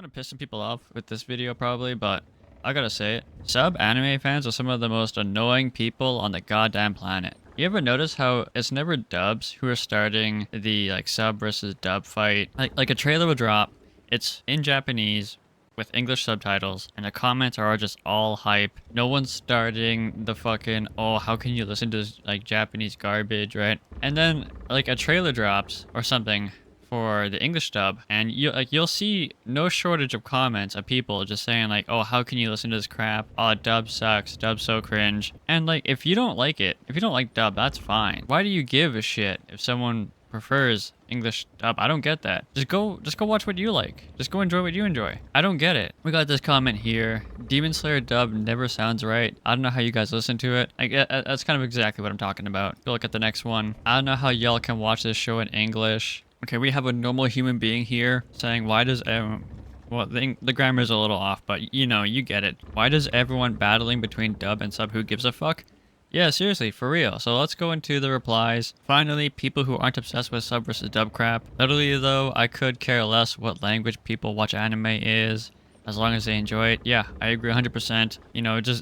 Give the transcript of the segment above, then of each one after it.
kind of pissing people off with this video probably, but I gotta say it. Sub anime fans are some of the most annoying people on the goddamn planet. You ever notice how it's never dubs who are starting the sub versus dub fight? Like a trailer will drop, it's in Japanese with English subtitles, and the comments are just all hype. No one's starting the fucking, oh, how can you listen to this Japanese garbage, right? And then a trailer drops or something for the English dub, and you'll see no shortage of comments of people just saying oh, how can you listen to this crap? Oh, dub sucks, dub so cringe. And if you don't like it, if you don't like dub, that's fine. Why do you give a shit if someone prefers English dub? I don't get that. Just go watch what you like. Just go enjoy what you enjoy. I don't get it. We got this comment here. Demon Slayer dub never sounds right. I don't know how you guys listen to it. That's kind of exactly what I'm talking about. Go look at the next one. I don't know how y'all can watch this show in English. Okay, we have a normal human being here saying, why does well, the grammar is a little off, but you get it. Why does everyone battling between dub and sub, who gives a fuck? Yeah, seriously, for real. So let's go into the replies. Finally, people who aren't obsessed with sub versus dub crap. Literally though, I could care less what language people watch anime is, as long as they enjoy it. Yeah, I agree 100%.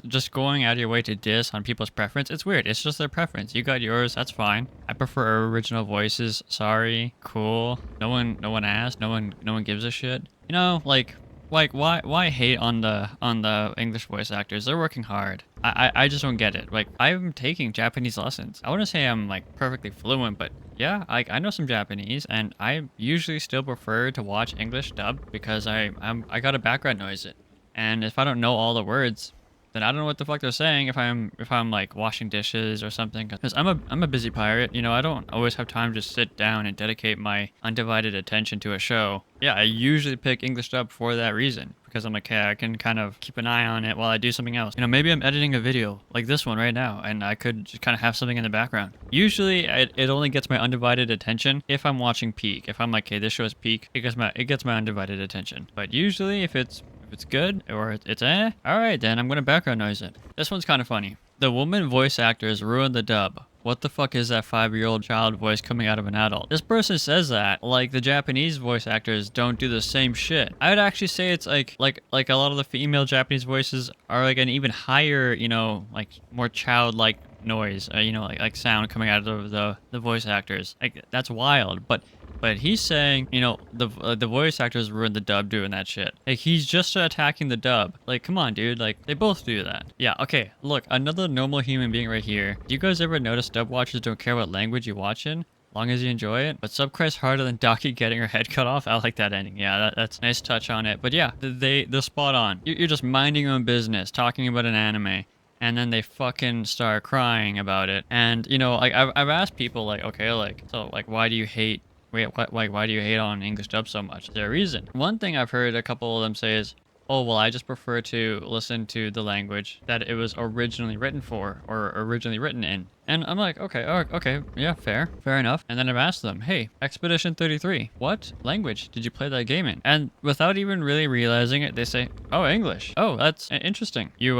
Just going out of your way to diss on people's preference, it's weird. It's just their preference. You got yours, that's fine. I prefer original voices. Sorry, cool. No one asked. No one gives a shit. Why hate on the English voice actors? They're working hard. I just don't get it. I'm taking Japanese lessons. I wouldn't say I'm perfectly fluent, but yeah, I know some Japanese, and I usually still prefer to watch English dub because I got a background noise it. And if I don't know all the words, then I don't know what the fuck they're saying if I'm washing dishes or something. Because I'm a busy pirate, I don't always have time to sit down and dedicate my undivided attention to a show. Yeah, I usually pick English dub for that reason. Because I'm hey, I can kind of keep an eye on it while I do something else. Maybe I'm editing a video like this one right now, and I could just kind of have something in the background. Usually, it only gets my undivided attention if I'm watching peak. If I'm hey, this show is peak, it gets my undivided attention. But usually, if it's good or it's alright, then I'm gonna background noise it. This one's kind of funny. The woman voice actors ruined the dub. What the fuck is that 5-year-old child voice coming out of an adult? This person says that the Japanese voice actors don't do the same shit. I would actually say it's like a lot of the female Japanese voices are an even higher, more childlike noise, sound coming out of the voice actors. That's wild, but he's saying, the voice actors ruined the dub doing that shit. He's just attacking the dub. Come on, dude. They both do that. Yeah, okay. Look, another normal human being right here. Do you guys ever notice dub watchers don't care what language you watch in? Long as you enjoy it. But sub cries harder than Daki getting her head cut off. I like that ending. Yeah, that's a nice touch on it. But yeah, they're spot on. You're just minding your own business, talking about an anime, and then they fucking start crying about it. And, I've asked people, okay, so, why do you hate why do you hate on English dub so much? Is there a reason? One thing I've heard a couple of them say is, oh, well, I just prefer to listen to the language that it was originally written for or originally written in. And I'm okay, yeah, fair enough. And then I've asked them, hey, Expedition 33, what language did you play that game in? And without even really realizing it, they say, oh, English. Oh, that's interesting. You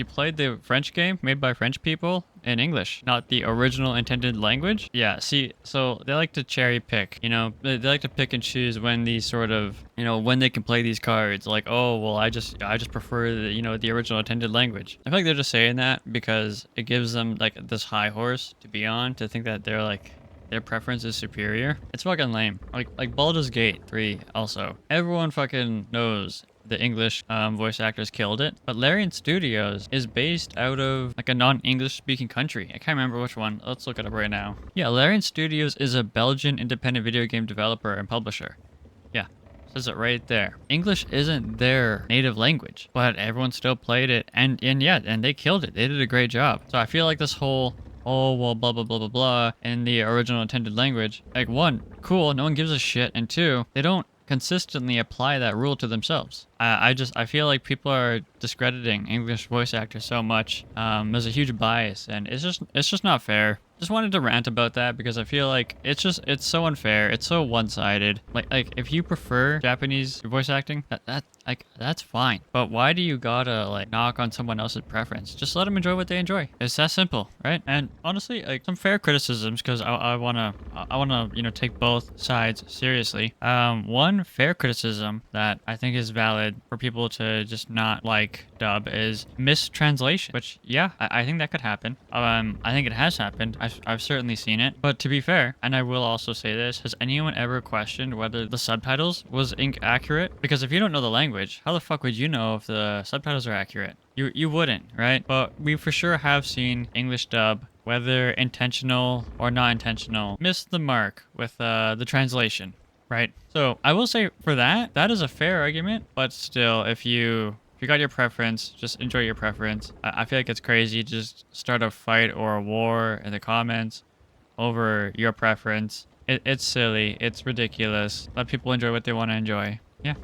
played the French game made by French people in English, not the original intended language? Yeah, see, so they like to cherry pick, they like to pick and choose when these sort of, when they can play these cards, oh, well, I just prefer the, the original intended language. I feel like they're just saying that because it gives them this high horse to be on, to think that they're their preference is superior. It's fucking lame. Like Baldur's Gate 3 also. Everyone fucking knows the English voice actors killed it, but Larian Studios is based out of a non-English speaking country. I can't remember which one. Let's look it up right now. Yeah, Larian Studios is a Belgian independent video game developer and publisher. Yeah, says it right there. English isn't their native language, but everyone still played it, and they killed it. They did a great job. So I feel like this whole, oh, well, blah, blah, blah, blah, blah, in the original intended language, one, cool, no one gives a shit, and two, they don't consistently apply that rule to themselves. I feel like people are discrediting English voice actors so much. There's a huge bias, and it's just not fair. just wanted to rant about that because I feel like it's so unfair. It's so one-sided. Like if you prefer Japanese voice acting, that's fine. But why do you gotta like knock on someone else's preference? Just let them enjoy what they enjoy. It's that simple, right? And honestly, like some fair criticisms because I wanna take both sides seriously. One fair criticism that I think is valid for people to just not like dub is mistranslation, which yeah, I think that could happen. I think it has happened. I've certainly seen it. But to be fair, and I will also say this, has anyone ever questioned whether the subtitles was accurate? Because if you don't know the language, how the fuck would you know if the subtitles are accurate? You wouldn't, right? But we for sure have seen English dub, whether intentional or not intentional, miss the mark with the translation, right? So I will say for that is a fair argument, but still, if you got your preference, just enjoy your preference. I feel like it's crazy to just start a fight or a war in the comments over your preference. It's silly. It's ridiculous. Let people enjoy what they want to enjoy. Yeah.